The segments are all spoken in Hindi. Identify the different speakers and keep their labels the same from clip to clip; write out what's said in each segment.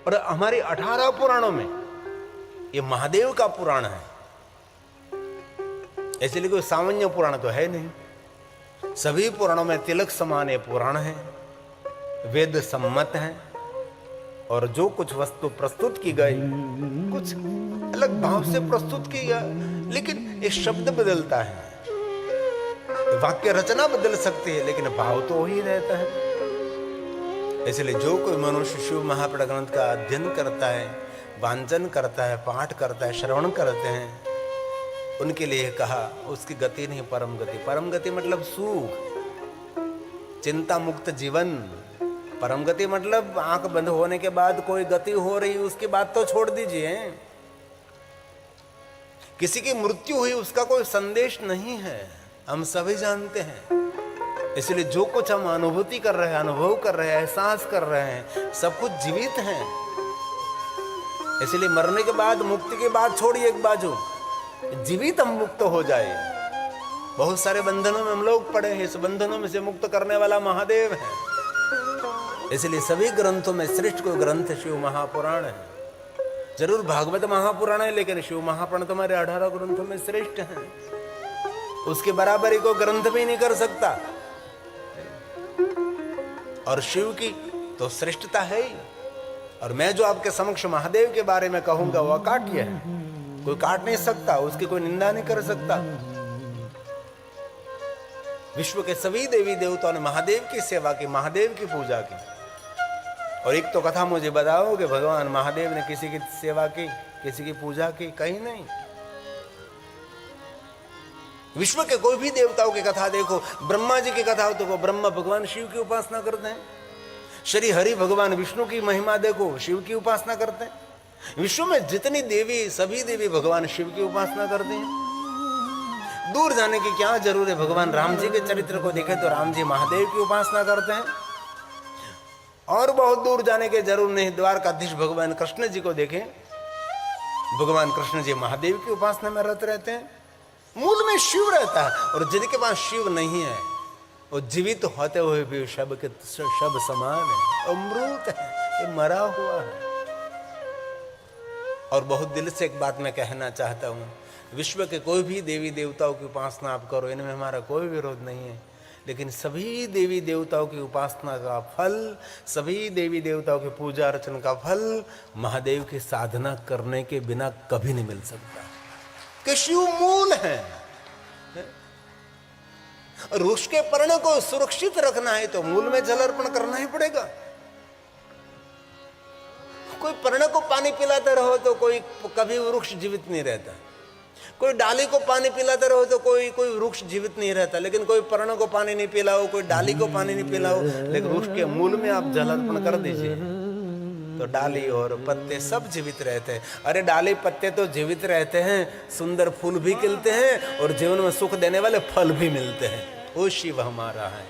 Speaker 1: और हमारे 18 पुराणों में ये महादेव का पुराण है, इसलिए कोई सामान्य पुराण तो है नहीं। सभी पुराणों में तिलक समान ये पुराण है, वेद सम्मत है, और जो कुछ वस्तु प्रस्तुत की गई कुछ अलग भाव से प्रस्तुत की गई, लेकिन ये शब्द बदलता है, वाक्य रचना बदल सकती है, लेकिन भाव तो वही रहता है। इसलिए जो कोई मनुष्य शिव महापुराण ग्रंथ का अध्ययन करता है, वांचन करता है, पाठ करता है, श्रवण करते हैं, उनके लिए कहा उसकी गति नहीं परम गति। परम गति मतलब सुख, चिंता मुक्त जीवन। परम गति मतलब आंख बंद होने के बाद कोई गति हो रही, उसकी बात तो छोड़ दीजिए। किसी की मृत्यु हुई उसका कोई संदेश नहीं है, हम सभी जानते हैं। इसलिए जो कुछ हम अनुभूति कर रहे हैं, अनुभव कर रहे हैं, एहसास कर रहे हैं, सब कुछ जीवित है। इसलिए मरने के बाद, मुक्ति की बात छोड़िए एक बाजू, जीवित हम मुक्त हो जाए। बहुत सारे बंधनों में हम लोग पड़े हैं, इस बंधनों में से मुक्त करने वाला महादेव है। इसलिए सभी ग्रंथों में श्रेष्ठ कोई ग्रंथ शिव महापुराण है। जरूर भागवत महापुराण है, लेकिन शिव महापुराण तुम्हारे 18 ग्रंथों में श्रेष्ठ है। उसके बराबरी को ग्रंथ भी नहीं कर सकता। और शिव की तो श्रेष्ठता है ही। और मैं जो आपके समक्ष महादेव के बारे में कहूंगा वह अकाट्य है, कोई काट नहीं सकता, उसकी कोई निंदा नहीं कर सकता। विश्व के सभी देवी देवताओं ने महादेव की सेवा की, महादेव की पूजा की। और एक तो कथा मुझे बताओ कि भगवान महादेव ने किसी की सेवा की, किसी की पूजा की? कहीं नहीं। विश्व के कोई भी देवताओं की कथा देखो, ब्रह्मा जी की कथा हो तो वो ब्रह्मा भगवान शिव की उपासना करते हैं। श्री हरि भगवान विष्णु की महिमा देखो, शिव की उपासना करते हैं। विश्व में जितनी देवी, सभी देवी भगवान शिव की उपासना करते हैं। दूर जाने की क्या जरूरत है, भगवान राम जी के चरित्र को देखें तो राम जी महादेव की उपासना करते हैं। और बहुत दूर जाने की जरूर नहीं, द्वारकाधीश भगवान कृष्ण जी को देखें, भगवान कृष्ण जी महादेव की उपासना में रत रहते हैं। मूल में शिव रहता है, और जिनके पास शिव नहीं है वो जीवित होते हुए भी शब के शब समान है, अमृत है, ये मरा हुआ है। और बहुत दिल से एक बात मैं कहना चाहता हूं, विश्व के कोई भी देवी देवताओं की उपासना आप करो, इनमें हमारा कोई विरोध नहीं है, लेकिन सभी देवी देवताओं की उपासना का फल, सभी देवी देवताओं की पूजा अर्चना का फल महादेव की साधना करने के बिना कभी नहीं मिल सकता। कि शिव मूल है। वृक्ष के पर्ण को सुरक्षित रखना है तो मूल में जल अर्पण करना ही पड़ेगा। कोई पर्ण को पानी पिलाते रहो तो कोई कभी वृक्ष जीवित नहीं रहता। कोई डाली को पानी पिलाते रहो तो कोई वृक्ष जीवित नहीं रहता। लेकिन कोई पर्ण को पानी नहीं पिलाओ, कोई डाली को पानी नहीं पिलाओ, लेकिन वृक्ष के मूल में आप जल अर्पण कर दीजिए तो डाली और पत्ते सब जीवित रहते हैं। अरे डाली पत्ते तो जीवित रहते हैं, सुंदर फूल भी खिलते हैं और जीवन में सुख देने वाले फल भी मिलते हैं। वो शिव हमारा है,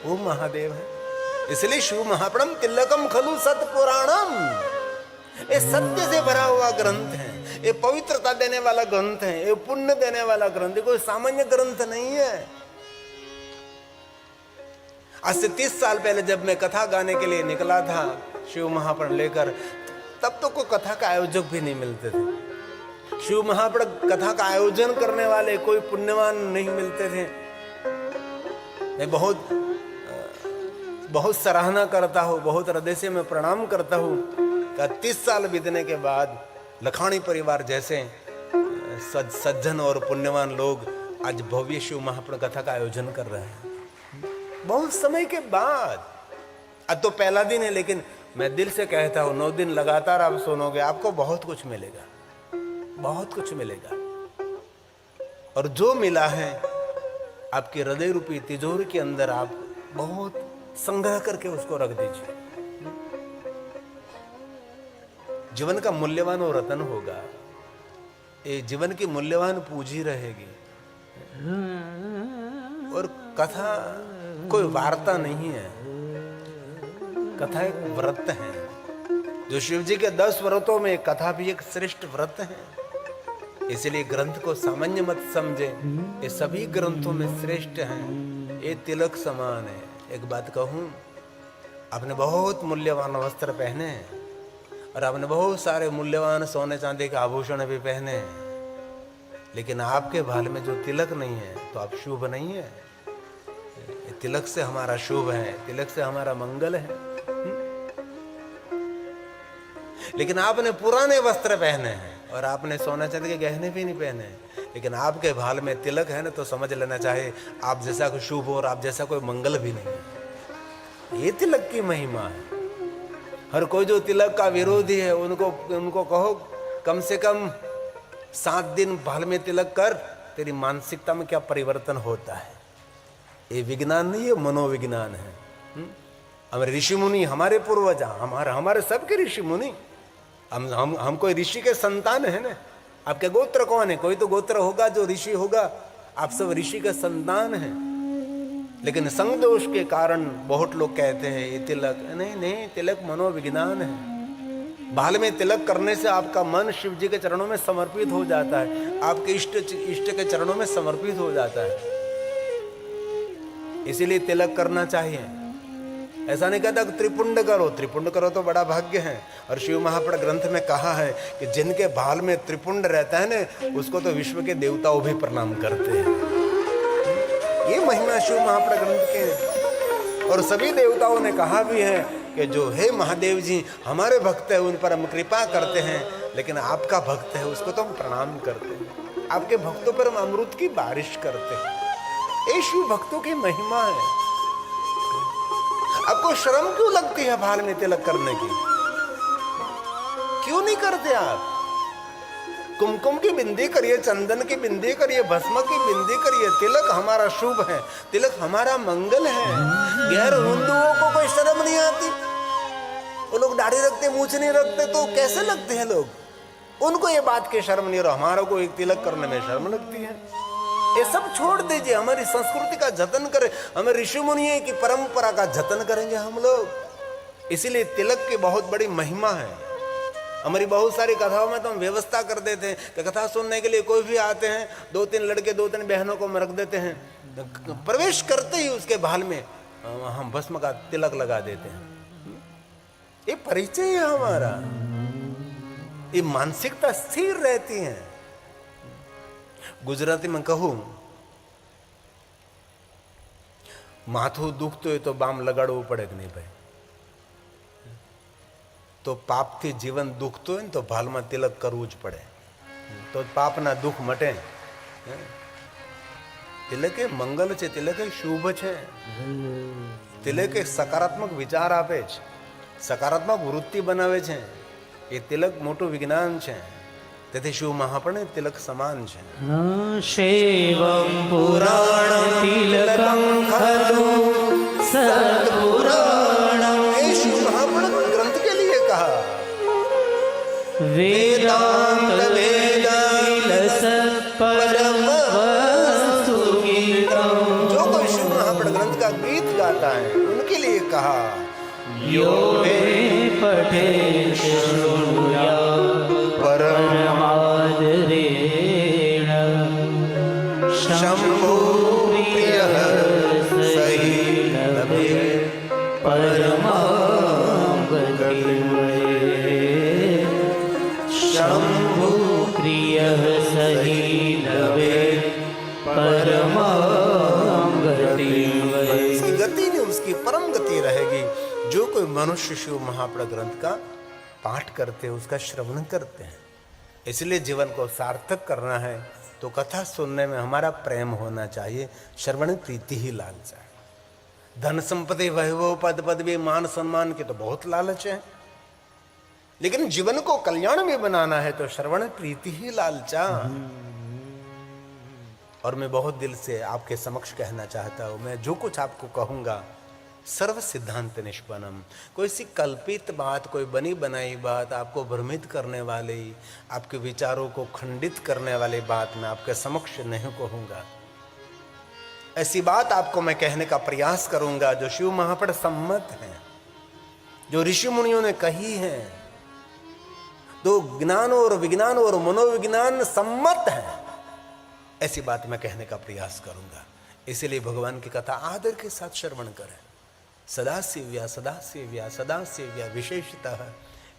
Speaker 1: वो महादेव है। इसलिए शिव महापुराण तिलकम खलु सत पुराणम, ये सत्य से भरा हुआ ग्रंथ है, ये पवित्रता देने वाला ग्रंथ है, ये पुण्य देने वाला ग्रंथ है, कोई सामान्य ग्रंथ नहीं है। आज से 30 साल पहले जब मैं कथा गाने के लिए निकला था शिव महापुराण लेकर, तब तो कोई कथा का आयोजक भी नहीं मिलते थे। शिव महापुराण कथा का आयोजन करने वाले कोई पुण्यवान नहीं मिलते थे। मैं बहुत सराहना करता हूँ, बहुत हृदय से मैं प्रणाम करता हूँ कि 30 साल बीतने के बाद लखानी परिवार जैसे सज्जन और पुण्यवान लोग आज भव्य शिव महापुराण कथा का आयोजन कर रहे हैं। बहुत समय के बाद, अब तो पहला दिन है, लेकिन मैं दिल से कहता हूं 9 दिन लगातार आप सुनोगे, आपको बहुत कुछ मिलेगा, बहुत कुछ मिलेगा। और जो मिला है आपके हृदय रूपी तिजोरी के अंदर आप बहुत संग्रह करके उसको रख दीजिए। जीवन का मूल्यवान वो रतन होगा, ये जीवन की मूल्यवान पूंजी रहेगी। और कथा कोई वार्ता नहीं है, कथा एक व्रत है। जो शिव जी के 10 व्रतों में कथा भी एक श्रेष्ठ व्रत है। इसलिए ग्रंथ को सामान्य मत समझे, ये सभी ग्रंथों में श्रेष्ठ हैं, ये तिलक समान है। एक बात कहूं, आपने बहुत मूल्यवान वस्त्र पहने हैं, और आपने बहुत सारे मूल्यवान सोने चांदी के आभूषण भी पहने हैं, लेकिन आपके भाल में जो तिलक नहीं है तो आप शुभ नहीं है। तिलक से हमारा शुभ है, तिलक से हमारा मंगल है। लेकिन आपने पुराने वस्त्र पहने हैं और आपने सोना चांदी के गहने भी नहीं पहने, लेकिन आपके भाल में तिलक है ना, तो समझ लेना चाहिए आप जैसा कोई शुभ और आप जैसा कोई मंगल भी नहीं है। ये तिलक की महिमा है। हर कोई जो तिलक का विरोधी है उनको कहो कम से कम 7 दिन भाल में तिलक कर, तेरी मानसिकता में क्या परिवर्तन होता है। ये विज्ञान नहीं है, मनोविज्ञान है। हमारे ऋषि मुनि, हमारे पूर्वज, हमारे सबके ऋषि मुनि, हम कोई ऋषि के संतान है ना। आपके गोत्र कौन है? कोई तो गोत्र होगा जो ऋषि होगा। आप सब ऋषि के संतान हैं। लेकिन संग दोष के कारण बहुत लोग कहते हैं ये तिलक नहीं, तिलक मनोविज्ञान है। बाल में तिलक करने से आपका मन शिव जी के चरणों में समर्पित हो जाता है, आपके इष्ट के चरणों में समर्पित हो जाता है। इसीलिए तिलक करना चाहिए। ऐसा नहीं कहता कि त्रिपुंड करो तो बड़ा भाग्य है। और शिव महापुराण ग्रंथ में कहा है कि जिनके भाल में त्रिपुंड रहता है ना, उसको तो विश्व के देवताओं भी प्रणाम करते हैं। ये महिमा शिव महापुराण ग्रंथ के। और सभी देवताओं ने कहा भी है कि जो हे महादेव जी हमारे भक्त है उन पर हम कृपा करते हैं, लेकिन आपका भक्त है उसको तो हम प्रणाम करते हैं। आपके भक्तों पर हम अमृत की बारिश करते हैं। ये शिव भक्तों की महिमा है। आपको शर्म क्यों लगती है भाल में तिलक करने की? क्यों नहीं करते आप? कुमकुम की बिंदी करिए, चंदन की बिंदी करिए, भस्म की बिंदी करिए। तिलक हमारा शुभ है, तिलक हमारा मंगल है। गैर हिंदुओं को कोई शर्म नहीं आती। वो लोग दाढ़ी रखते, मूछ नहीं रखते, तो कैसे लगते हैं लोग? उनको ये बात की शर्म नहीं, और हमारा को एक तिलक करने में शर्म लगती है। ये सब छोड़ दीजिए, हमारी संस्कृति का जतन करें। हमें ऋषि मुनियों की परंपरा का जतन करेंगे हम लोग। इसीलिए तिलक की बहुत बड़ी महिमा है। हमारी बहुत सारी कथाओं में तो हम व्यवस्था कर देते हैं कि कथा सुनने के लिए कोई भी आते हैं, 2-3 लड़के 2-3 बहनों को रख देते हैं, प्रवेश करते ही उसके भाल में हम भस्म का तिलक लगा देते हैं। ये परिचय है हमारा। ये मानसिकता स्थिर रहती है। गुजराती में कहूं, माथुं दुखતું હોય તો બામ લગાડવું પડે કે નહીં ભાઈ? તો પાપથી જીવન દુખતું હોય ને તો ભાલમાં તિલક કરવું જ પડે, તો પાપના દુઃખ મટે। તિલક એ મંગલ છે, તિલક એ શુભ છે, તિલક એ સકારાત્મક વિચાર આપે છે, સકારાત્મક વૃત્તિ બનાવે છે। એ તિલક મોટું વિજ્ઞાન છે। તેથી શિવ મહાપુરાણ તિલક સમાન છે।
Speaker 2: શૈવં પુરાણ તિલકં ખલુ સત્પુરાણં।
Speaker 1: ये शिव महापुराण ग्रंथ के लिए कहा।
Speaker 2: वेदांत वेद तिलस परम वस्तु गीतम्।
Speaker 1: जो कोई शिव महापुराण ग्रंथ का गीत गाता है उनके लिए कहा।
Speaker 2: यो मे पठे शृणुयात् परमादरेण शम्भो प्रियः सहि लभे परमां गतिम्। शम्भो प्रियः सहि लभे परमां गतिम्।
Speaker 1: इसकी गति नहीं, उसकी परम गति रहेगी। जो कोई मनुष्य शिव महापुराण ग्रंथ का पाठ करते हैं, उसका श्रवण करते हैं। इसलिए जीवन को सार्थक करना है तो कथा सुनने में हमारा प्रेम होना चाहिए। श्रवण प्रीति ही लालच है। धन संपत्ति वैभव पद पदवी मान सम्मान की तो बहुत लालच है, लेकिन जीवन को कल्याण में बनाना है तो श्रवण प्रीति ही लालचा। और मैं बहुत दिल से आपके समक्ष कहना चाहता हूं, मैं जो कुछ आपको कहूंगा सर्व सिद्धांत निष्पन्नम। कोई सी कल्पित बात, कोई बनी बनाई बात, आपको भ्रमित करने वाली, आपके विचारों को खंडित करने वाली बात मैं आपके समक्ष नहीं कहूंगा। ऐसी बात आपको मैं कहने का प्रयास करूंगा जो शिव महापुराण सम्मत है, जो ऋषि मुनियों ने कही है, तो ज्ञान और विज्ञान और मनोविज्ञान सम्मत है। ऐसी बात मैं कहने का प्रयास करूंगा। इसीलिए भगवान की कथा आदर के साथ श्रवण करें। सदा सेव्या सदा सेव्या सदा सेव्या। विशेषतः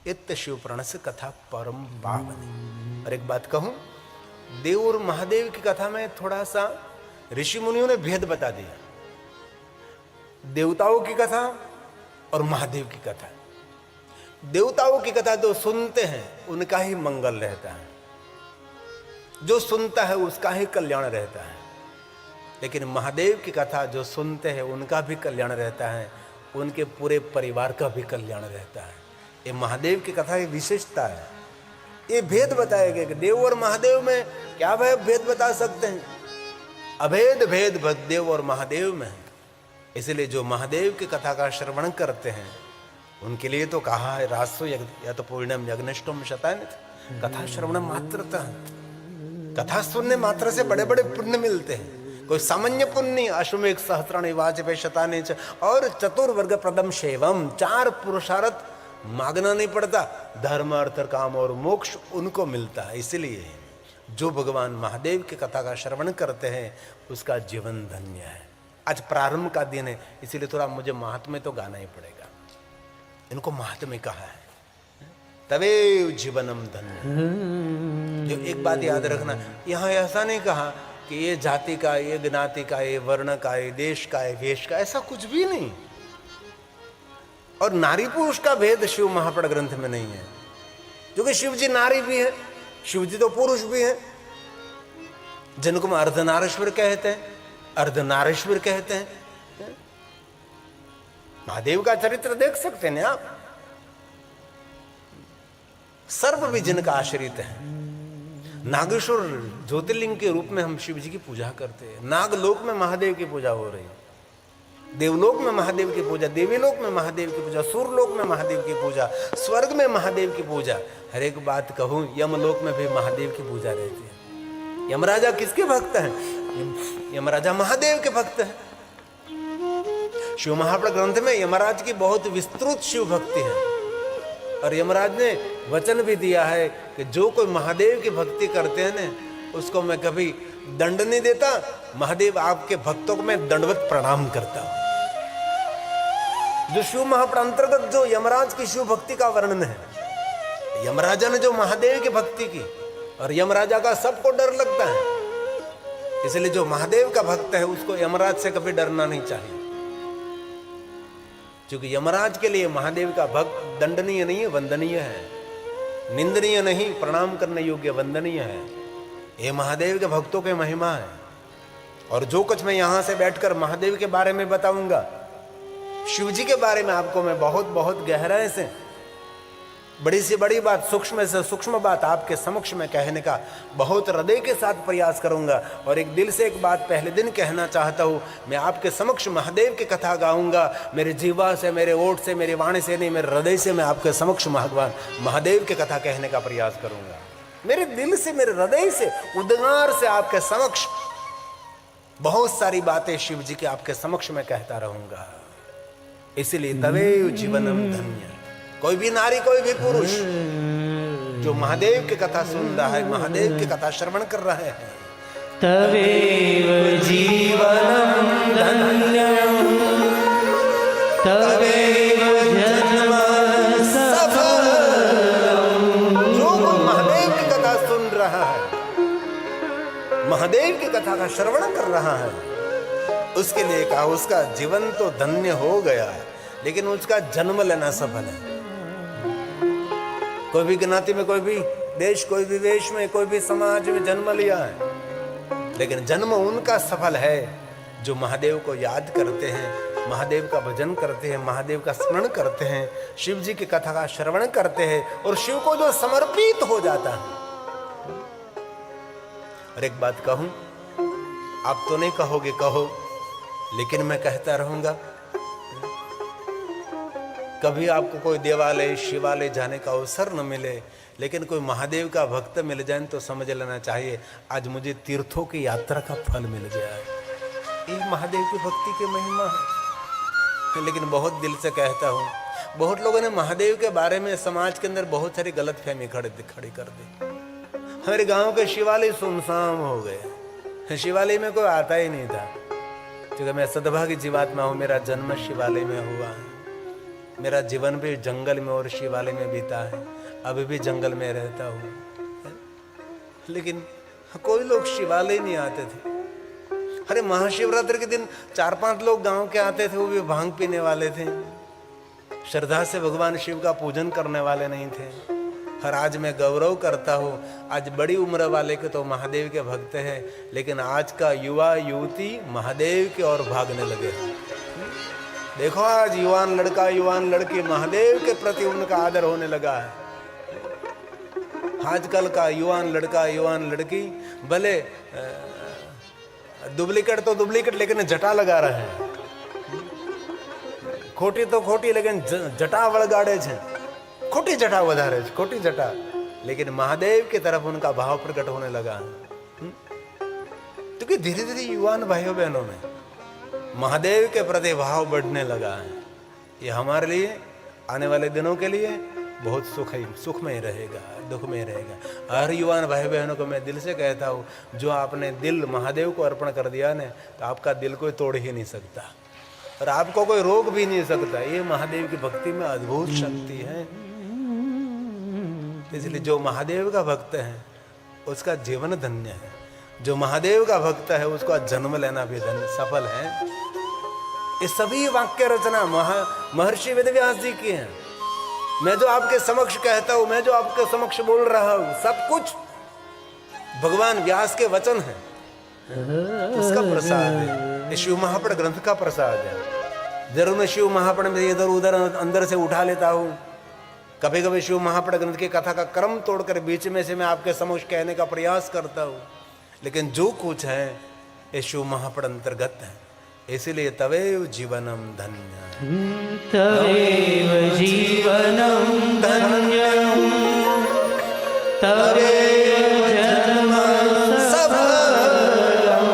Speaker 1: इत शिव पुराण से कथा परम पावनी। और एक बात कहूं, देव और महादेव की कथा में थोड़ा सा ऋषि मुनियों ने भेद बता दिया। देवताओं की कथा और महादेव की कथा। देवताओं की कथा जो सुनते हैं उनका ही मंगल रहता है, जो सुनता है उसका ही कल्याण रहता है। लेकिन महादेव की कथा जो सुनते हैं उनका भी कल्याण रहता है, उनके पूरे परिवार का भी कल्याण रहता है। ये महादेव की कथा की विशेषता है। ये भेद बताया गया कि देव और महादेव में क्या वह भेद बता सकते हैं? अभेद भेद देव और महादेव में है। इसलिए जो महादेव की कथा का श्रवण करते हैं उनके लिए तो कहा है रासो या तो पूर्णम यज्ञनिष्ठम शतानित, कथा श्रवण मात्रतः, कथा सुनने मात्र से बड़े बड़े पुण्य मिलते हैं। कोई सामान्य पुण्य अश्वमेघ सहस्राणि वाजपेय शतानि और चतुर्वर्ग प्रदम शेवम, 4 पुरुषार्थ मांगना नहीं पड़ता, धर्म अर्थ काम और मोक्ष उनको मिलता है। इसलिए जो भगवान महादेव की कथा का श्रवण करते हैं उसका जीवन धन्य है। आज प्रारंभ का दिन है, इसीलिए थोड़ा मुझे महात्म्य तो गाना ही पड़ेगा। इनको महात्म्य कहा है, तवे जीवनम धन्य। जो एक बात याद रखना, यहाँ ऐसा नहीं कहा कि ये जाति का, ये ज्ञाति का, ये वर्ण का, ये देश का, ये वेश का, ऐसा कुछ भी नहीं। और नारी पुरुष का भेद शिव महापड़ ग्रंथ में नहीं है, क्योंकि शिव जी नारी भी है, शिव जी तो पुरुष भी है। जिनको हम अर्धनारेश्वर कहते हैं, अर्धनारेश्वर कहते हैं। महादेव का चरित्र देख सकते हैं आप, सर्व भी जिनका आश्रित है। नागेश्वर ज्योतिर्लिंग के रूप में हम शिव जी की पूजा करते हैं। नागलोक में महादेव की पूजा हो रही है, देवलोक में महादेव की पूजा, देवीलोक में महादेव की पूजा, सूरलोक में महादेव की पूजा, स्वर्ग में महादेव की पूजा। हर एक बात कहूं, यमलोक में भी महादेव की पूजा रहती है। यमराजा किसके भक्त हैं? यमराजा महादेव के भक्त हैं। शिव महापड़ ग्रंथ में यमराज की बहुत विस्तृत शिव भक्ति है। और यमराज ने वचन भी दिया है कि जो कोई महादेव की भक्ति करते हैं ना, उसको मैं कभी दंड नहीं देता, महादेव आपके भक्तों को मैं दंडवत प्रणाम करता हूं। जो शिव महापड़ अंतर्गत जो यमराज की शिव भक्ति का वर्णन है, यमराजा ने जो महादेव की भक्ति की, और यमराजा का सबको डर लगता है, इसलिए जो महादेव का भक्त है उसको यमराज से कभी डरना नहीं चाहिए। क्योंकि यमराज के लिए महादेव का भक्त दंडनीय नहीं है, वंदनीय है। निंदनीय नहीं, प्रणाम करने योग्य, वंदनीय है। ये महादेव के भक्तों की महिमा है। और जो कुछ मैं यहां से बैठकर महादेव के बारे में बताऊंगा, शिव जी के बारे में आपको मैं बहुत बहुत गहराई से, बड़ी से बड़ी बात, सूक्ष्म से सूक्ष्म बात आपके समक्ष में कहने का बहुत हृदय के साथ प्रयास करूंगा। और एक दिल से एक बात पहले दिन कहना चाहता हूं, मैं आपके समक्ष महादेव की कथा गाऊंगा। मेरे जीवा से, मेरे ओठ से, मेरी वाणी से नहीं, मेरे हृदय से मैं आपके समक्ष भगवान महादेव की कथा कहने का प्रयास करूंगा। मेरे दिल से, मेरे हृदय से, उद्गार से आपके समक्ष बहुत सारी बातें शिव जी के आपके समक्ष में कहता रहूंगा। इसलिए तवे जीवनम धन्य। कोई भी नारी, कोई भी पुरुष जो महादेव की कथा सुन रहा है, महादेव की कथा श्रवण कर रहे हैं,
Speaker 2: तवेव जीवनम धन्यम, तवेव जन्म सफलम।
Speaker 1: जो कोई महादेव की कथा सुन रहा है, महादेव की कथा का श्रवण कर रहा है, उसके लिए कहा उसका जीवन तो धन्य हो गया है, लेकिन उसका जन्म लेना सफल है। कोई भी ज्ञाति में, कोई भी देश, कोई भी वेश में, कोई भी समाज में जन्म लिया है, लेकिन जन्म उनका सफल है जो महादेव को याद करते हैं, महादेव का भजन करते हैं, महादेव का स्मरण करते हैं, शिव जी की कथा का श्रवण करते हैं और शिव को जो समर्पित हो जाता है। और एक बात कहूं, आप तो नहीं कहोगे, कहो, लेकिन मैं कहता रहूंगा। कभी आपको कोई देवालय, शिवालय जाने का अवसर न मिले, लेकिन कोई महादेव का भक्त मिल जाए तो समझ लेना चाहिए आज मुझे तीर्थों की यात्रा का फल मिल गया है। ये महादेव की भक्ति की महिमा है। लेकिन बहुत दिल से कहता हूँ, बहुत लोगों ने महादेव के बारे में समाज के अंदर बहुत सारी गलतफहमी खड़ी कर दी। हमारे गांव के शिवालय सुनसान हो गए, शिवालय में कोई आता ही नहीं था। क्योंकि मैं सद्भागी जीवात्मा हूँ, मेरा जन्म शिवालय में हुआ है। मेरा जीवन भी जंगल में और शिवालय में बीता है, अभी भी जंगल में रहता हूँ। लेकिन कोई लोग शिवालय नहीं आते थे। अरे महाशिवरात्रि के दिन 4-5 लोग गांव के आते थे, वो भी भांग पीने वाले थे, श्रद्धा से भगवान शिव का पूजन करने वाले नहीं थे। और आज मैं गौरव करता हूँ, आज बड़ी उम्र वाले के तो महादेव के भक्त हैं, लेकिन आज का युवा युवती महादेव की ओर भागने लगे हैं। देखो आज युवान लड़का युवान लड़की महादेव के प्रति उनका आदर होने लगा है। आजकल का युवान लड़का युवान लड़की भले डुप्लीकेट तो डुप्लीकेट लेकिन जटा लगा रहे हैं, खोटी तो खोटी लेकिन जटा वळगाड़े छे, खोटी जटा वधारे छे, खोटी जटा, लेकिन महादेव की तरफ उनका भाव प्रकट होने लगा है। क्योंकि धीरे धीरे युवान भाइयों बहनों में महादेव के प्रति भाव बढ़ने लगा है। ये हमारे लिए आने वाले दिनों के लिए बहुत सुख में रहेगा, दुख में रहेगा। हर युवान भाई बहनों को मैं दिल से कहता हूँ, जो आपने दिल महादेव को अर्पण कर दिया ना, तो आपका दिल कोई तोड़ ही नहीं सकता और आपको कोई रोक भी नहीं सकता। ये महादेव की भक्ति में अद्भुत शक्ति है। इसलिए जो महादेव का भक्त है उसका जीवन धन्य है, जो महादेव का भक्त है उसका जन्म लेना भी धन्य सफल है। ये सभी वाक्य रचना महर्षि वेदव्यास जी की है। मैं जो आपके समक्ष कहता हूं, मैं जो आपके समक्ष बोल रहा हूं, सब कुछ भगवान व्यास के वचन है, उसका प्रसाद है। ये शिव महापण ग्रंथ का प्रसाद है। जरूर मैं शिव महापण में इधर उधर अंदर से उठा लेता हूं, कभी कभी शिव महापण ग्रंथ की कथा का क्रम तोड़कर बीच में से मैं आपके समक्ष कहने का प्रयास करता हूं, लेकिन जो कुछ है ये शिव महापण अंतर्गत है। इसीलिए तवेव जीवनम धन्य,
Speaker 2: तवेव जीवनम धन्यम, तवेव जन्म सफलम,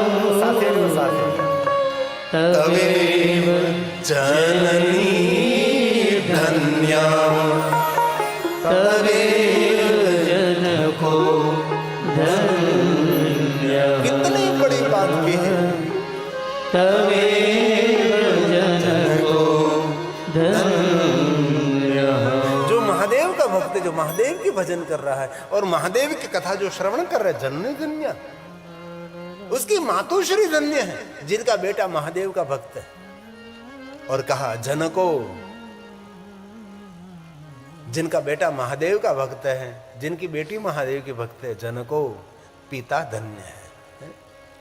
Speaker 2: तवेव जननी धन्या, तवेव जनको धन्य।
Speaker 1: कितनी बड़ी बात की है। जो महादेव का भक्त है, जो महादेव की भजन कर रहा है और महादेव की कथा जो श्रवण कर रहा है, जननी धन्य, उसकी मातोश्री धन्य है जिनका बेटा महादेव का भक्त है। और कहा जनको, जिनका बेटा महादेव का भक्त है, जिनकी बेटी महादेव की भक्त है, जनको पिता धन्य है।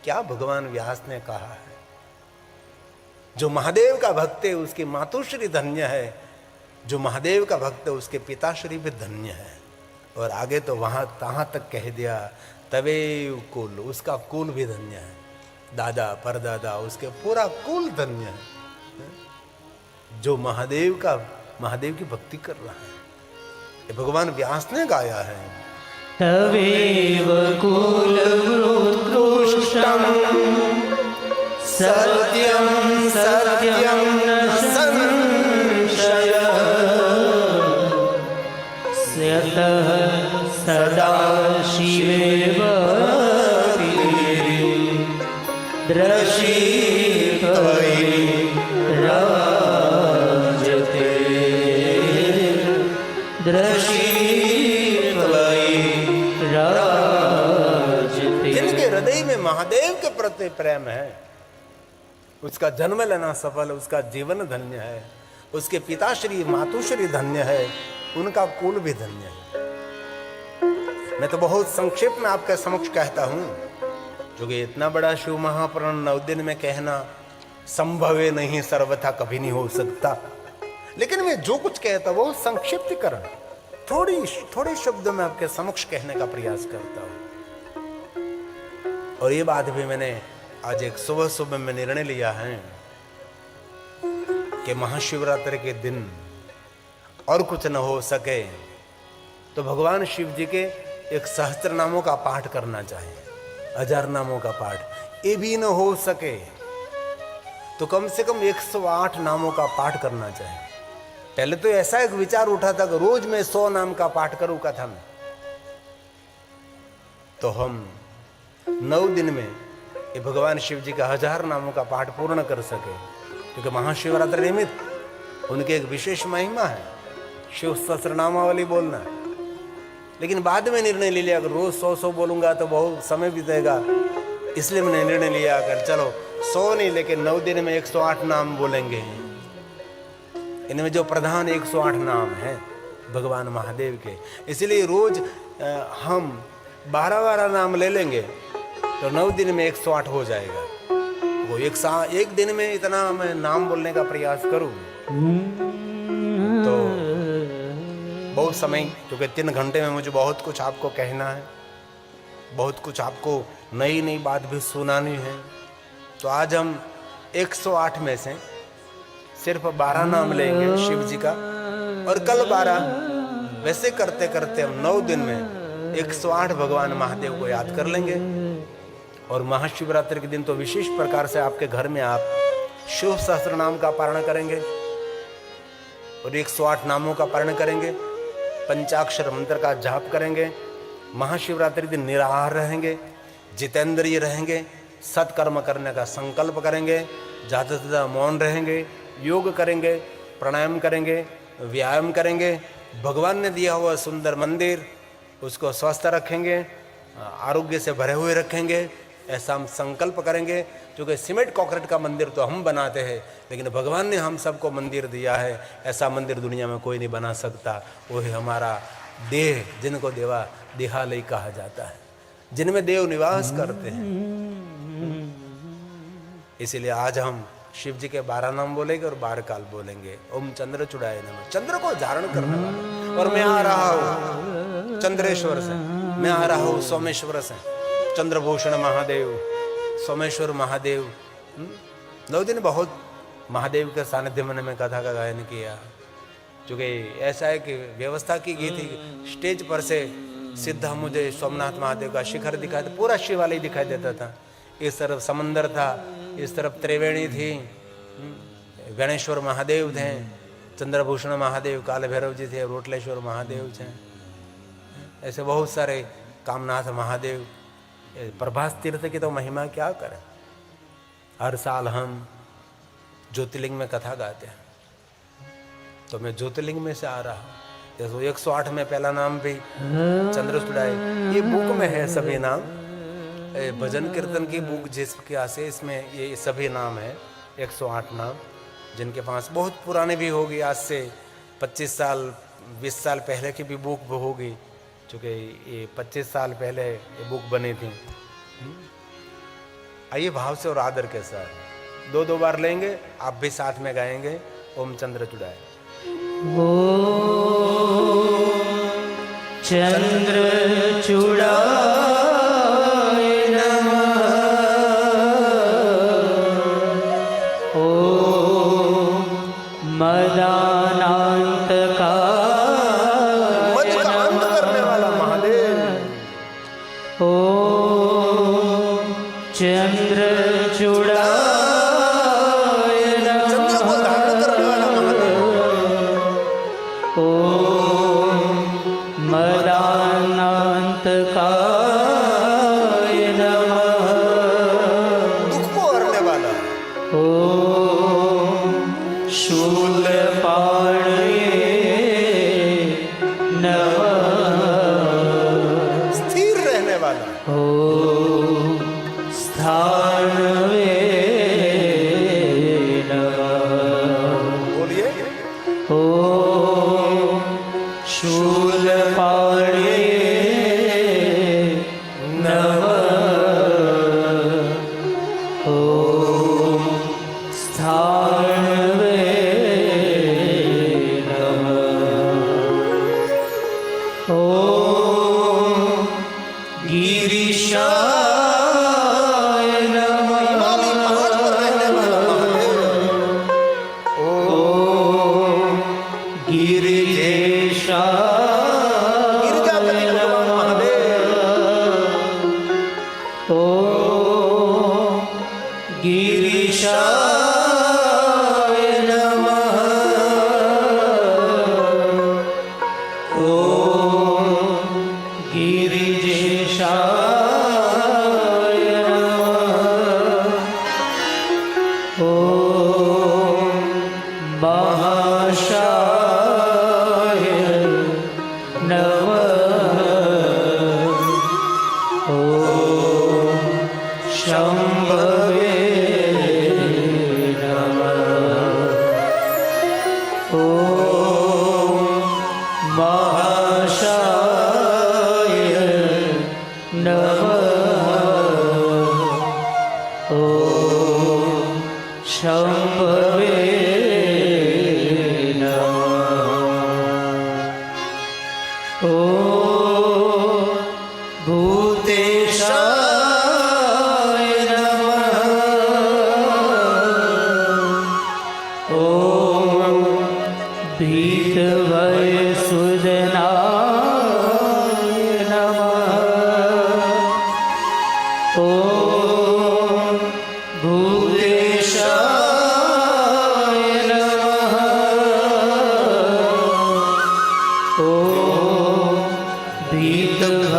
Speaker 1: क्या भगवान व्यास ने कहा है, जो महादेव का भक्त है उसकी मातोश्री धन्य है, जो महादेव का भक्त है उसके पिताश्री भी धन्य है। और आगे तो वहां तहां तक कह दिया तवेव कुल, उसका कुल भी धन्य है, दादा परदादा उसके पूरा कुल धन्य है। जो महादेव की भक्ति कर रहा है, ये भगवान व्यास ने गाया है।
Speaker 2: तवेव कुलवृत्कृष्टं सत्यं सत्यं न संशयः, यतः सदा शिवे द्रष्टि त्वयि राजते, द्रष्टि त्वयि राजते।
Speaker 1: जिनके हृदय में महादेव के प्रति प्रेम है उसका जन्म लेना सफल, उसका जीवन धन्य है, उसके पिताश्री मातुश्री धन्य है, उनका कुल भी धन्य है। मैं तो बहुत संक्षेप में आपके समक्ष कहता हूं, क्योंकि इतना बड़ा शिव महापुराण 9 दिन में कहना संभव है नहीं, सर्वथा कभी नहीं हो सकता। लेकिन मैं जो कुछ कहता हूं वो संक्षिप्तीकरण थोड़े शब्दों में आपके समक्ष कहने का प्रयास करता हूं। और ये बात भी मैंने आज एक सुबह में निर्णय लिया है कि महाशिवरात्रि के दिन और कुछ न हो सके तो भगवान शिव जी के एक सहस्त्र नामों का पाठ करना चाहिए, 1000 नामों का पाठ। ये भी न हो सके तो कम से कम 108 नामों का पाठ करना चाहिए। पहले तो ऐसा एक विचार उठा था कि रोज मैं 100 नाम का पाठ करूं कथा में, तो हम 9 दिन में ये भगवान शिव जी का 1000 नामों का पाठ पूर्ण कर सके। क्योंकि महाशिवरात्रि निमित्त उनकी एक विशेष महिमा है, शिव सहस्रनामावली बोलना। लेकिन बाद में निर्णय ले लिया, अगर रोज 100 बोलूंगा तो बहुत समय बीतेगा, इसलिए मैंने निर्णय लिया कर चलो 100 नहीं, लेकिन 9 दिन में 108 नाम बोलेंगे। इनमें जो प्रधान 108 नाम हैं भगवान महादेव के, इसलिए रोज हम 12 नाम ले लेंगे तो 9 दिन में 108 हो जाएगा। वो एक दिन में इतना मैं नाम बोलने का प्रयास करूं तो बहुत समय, क्योंकि 3 घंटे में मुझे बहुत कुछ आपको कहना है, बहुत कुछ आपको नई नई बात भी सुनानी है। तो आज हम 108 में से सिर्फ 12 नाम लेंगे शिव जी का, और कल 12। वैसे करते करते हम 9 दिन में 108 भगवान महादेव को याद कर लेंगे। और महाशिवरात्रि के दिन तो विशेष प्रकार से आपके घर में आप शिव सहस्त्र नाम का पारण करेंगे और 108 नामों का पारण करेंगे, पंचाक्षर मंत्र का जाप करेंगे। महाशिवरात्रि दिन निराहार रहेंगे, जितेंद्रिय रहेंगे, सत्कर्म करने का संकल्प करेंगे, ज़्यादा से ज़्यादा मौन रहेंगे, योग करेंगे, प्राणायाम करेंगे, व्यायाम करेंगे। भगवान ने दिया हुआ सुंदर मंदिर उसको स्वस्थ रखेंगे, आरोग्य से भरे हुए रखेंगे, ऐसा हम संकल्प करेंगे। क्योंकि सीमेंट कंक्रीट का मंदिर तो हम बनाते हैं, लेकिन भगवान ने हम सबको मंदिर दिया है, ऐसा मंदिर दुनिया में कोई नहीं बना सकता। वो है हमारा देह, जिनको देहालय कहा जाता है, जिनमें देव निवास करते हैं। इसीलिए आज हम शिव जी के 12 नाम बोलेंगे और 12 काल बोलेंगे। ओम चंद्र चुड़ाए नमः, चंद्र को धारण करने वाला। और मैं आ रहा हूँ चंद्रेश्वर से, मैं आ रहा हूँ सोमेश्वर से, चंद्रभूषण महादेव, सोमेश्वर महादेव। 9 दिन बहुत महादेव के सानिध्य में मैंने कथा का गायन किया। क्योंकि ऐसा है कि व्यवस्था की गई थी, स्टेज पर से सीधा मुझे सोमनाथ महादेव का शिखर दिखाई, पूरा शिवालय दिखाई देता था। इस तरफ समंदर था, इस तरफ त्रिवेणी थी, गणेश्वर महादेव थे, चंद्रभूषण महादेव, काल भैरव जी थे, रोटलेश्वर महादेव थे, ऐसे बहुत सारे, कामनाथ महादेव। प्रभास तीर्थ की तो महिमा क्या करें। हर साल हम ज्योतिर्लिंग में कथा गाते हैं, तो मैं ज्योतिर्लिंग में से आ रहा हूँ। जैसे 108 में पहला नाम भी चंद्र चुड़ाए, ये बुक में है सभी नाम, भजन कीर्तन की बुक जिसके आसे इसमें ये सभी नाम है, 108 नाम, जिनके पास बहुत पुराने भी होगी, आज से 25 साल 20 साल पहले की भी बुक होगी, चूँकि ये 25 साल पहले ये बुक बनी थी। आइए भाव से और आदर के साथ 2-2 बार लेंगे, आप भी साथ में गाएंगे। ओम चंद्र चुड़ाए।
Speaker 2: चंद्र चुड़ाए नमः, ओम मदानांत का
Speaker 1: मद का अंत करने वाला महादेव।
Speaker 2: ओम चंद्र चुड़ाए
Speaker 1: चंद्र को धारण करने वाला महादेव।
Speaker 2: ओम मदानांत काय नमः,
Speaker 1: दुख को हरने वाला।
Speaker 2: ओम शूलपाणये नमः,
Speaker 1: स्थिर रहने वाला।
Speaker 2: ओम स्थानवे नमः,
Speaker 1: बोलिए।
Speaker 2: ओम शूलपाणये नमः, ओम स्थानवे नमः, ओम गिरीशाय नमः,
Speaker 1: हिमालय पहाड़ पर रहने वाला महादेव।
Speaker 2: ओम गिरिजेशाय
Speaker 1: गिरजापति भगवान महादेव।
Speaker 2: ओम गिरीशाय नमः, ओम गिरिजेशाय नाशाय नमः। ॐ शम्भवे नमः। ॐ भूतेशाय नमः। ॐ भीतभयसुदनाय नमः। ॐ भूतेशाय नमः। ॐ भीतभयसुदनाय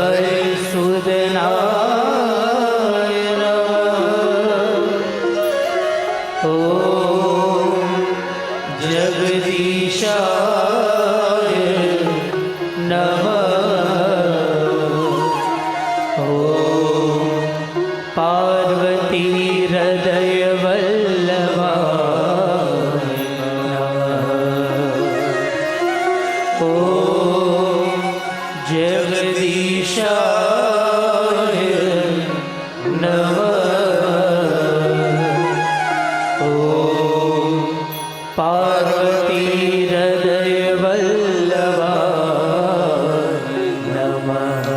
Speaker 2: नमः। ॐ जगदीशाय नमः। ॐ पार्वती हृदय वल्लभाय नमः। ॐ जगदीशाय नमः। ॐ पार्वती हृदय वल्लभाय नमः।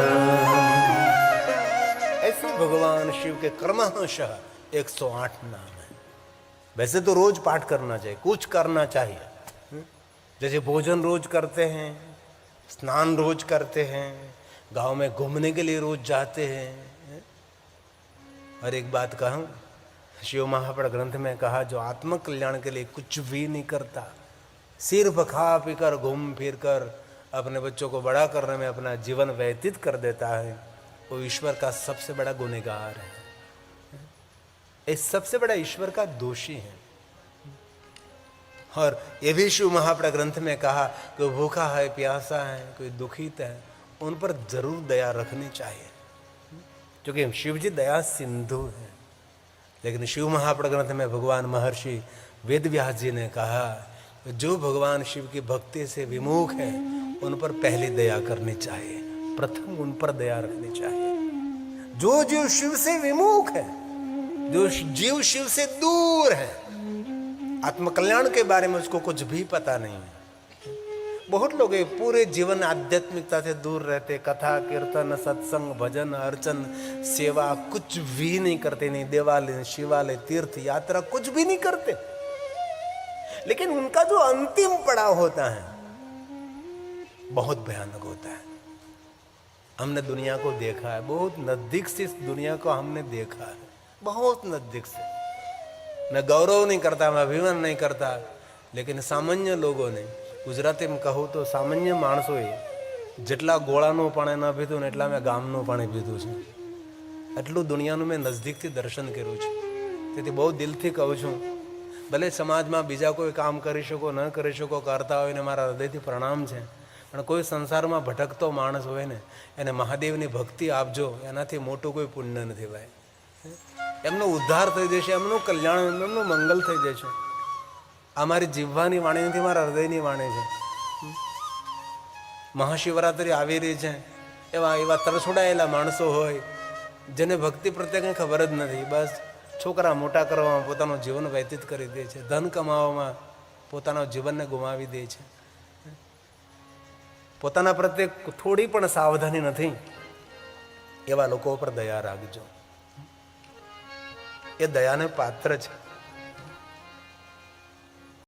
Speaker 1: ऐसे भगवान शिव के क्रमशः 108 नाम है। वैसे तो रोज पाठ करना चाहिए, कुछ करना चाहिए। जैसे भोजन रोज करते हैं, स्नान रोज करते हैं, गांव में घूमने के लिए रोज जाते हैं। और एक बात कहूं, शिव महापुराण ग्रंथ में कहा, जो आत्म कल्याण के लिए कुछ भी नहीं करता, सिर्फ खा पी कर घूम फिर कर अपने बच्चों को बड़ा करने में अपना जीवन व्यतीत कर देता है, वो ईश्वर का सबसे बड़ा गुनहगार है। इस सबसे बड़ा ईश्वर का दोषी है। और ये भी शिव महापुराण ग्रंथ में कहा, कोई भूखा है, प्यासा है, कोई दुखित है, उन पर जरूर दया रखनी चाहिए, क्योंकि शिव जी दया सिंधु है। लेकिन शिव महापुराण ग्रंथ में भगवान महर्षि वेदव्यास जी ने कहा, जो भगवान शिव की भक्ति से विमुख है, उन पर पहली दया करनी चाहिए, प्रथम उन पर दया रखनी चाहिए। जो जीव शिव से विमुख है, जो जीव शिव से दूर है, आत्मकल्याण के बारे में उसको कुछ भी पता नहीं है। बहुत लोग पूरे जीवन आध्यात्मिकता से दूर रहते, कथा कीर्तन सत्संग भजन अर्चन सेवा कुछ भी नहीं करते, नहीं देवालय शिवालय तीर्थ यात्रा कुछ भी नहीं करते। लेकिन उनका जो अंतिम पड़ाव होता है बहुत भयानक होता है। हमने दुनिया को देखा है, बहुत नजदीक से इस दुनिया को हमने देखा है, बहुत नजदीक से। मैं गौरव नहीं करता, मैं अभिमान नहीं करता, लेकिन सामान्य लोगों ने, गुजराती में कहूँ तो सामान्य माणसोએ જેટલા ગોળાનું પાણી ન પીધું ને એટલા મેં ગામનું પાણી પીધું છે, એટલું દુનિયાનું મેં નજદીકથી દર્શન કર્યું છે। તેથી બહુ દિલથી કહું છું, ભલે સમાજમાં બીજા કોઈ કામ કરી શકો ન કરી શકો, કરતા હોય ને મારા હૃદયથી પ્રણામ છે, પણ કોઈ સંસારમાં ભટકતો માણસ હોય ને એને મહાદેવની ભક્તિ આપજો, એનાથી મોટું કોઈ પુણ્ય નથી ભાઈ। એમનો ઉદ્ધાર થઈ જશે, એમનું કલ્યાણ, એમનું મંગલ થઈ જશે। આ મારી જીવવાની વાણી નથી, મારા હૃદયની વાણી છે। મહાશિવરાત્રિ આવી રહી છે, એવા તરછોડાયેલા માણસો હોય જેને ભક્તિ પ્રત્યે કંઈ ખબર જ નથી, બસ છોકરા મોટા કરવામાં પોતાનું જીવન વ્યતીત કરી દે છે, ધન કમાવામાં પોતાના જીવનને ગુમાવી દે છે, પોતાના પ્રત્યે થોડી પણ સાવધાની નથી, એવા લોકો પર દયા રાખજો। એ દયાને પાત્ર છે।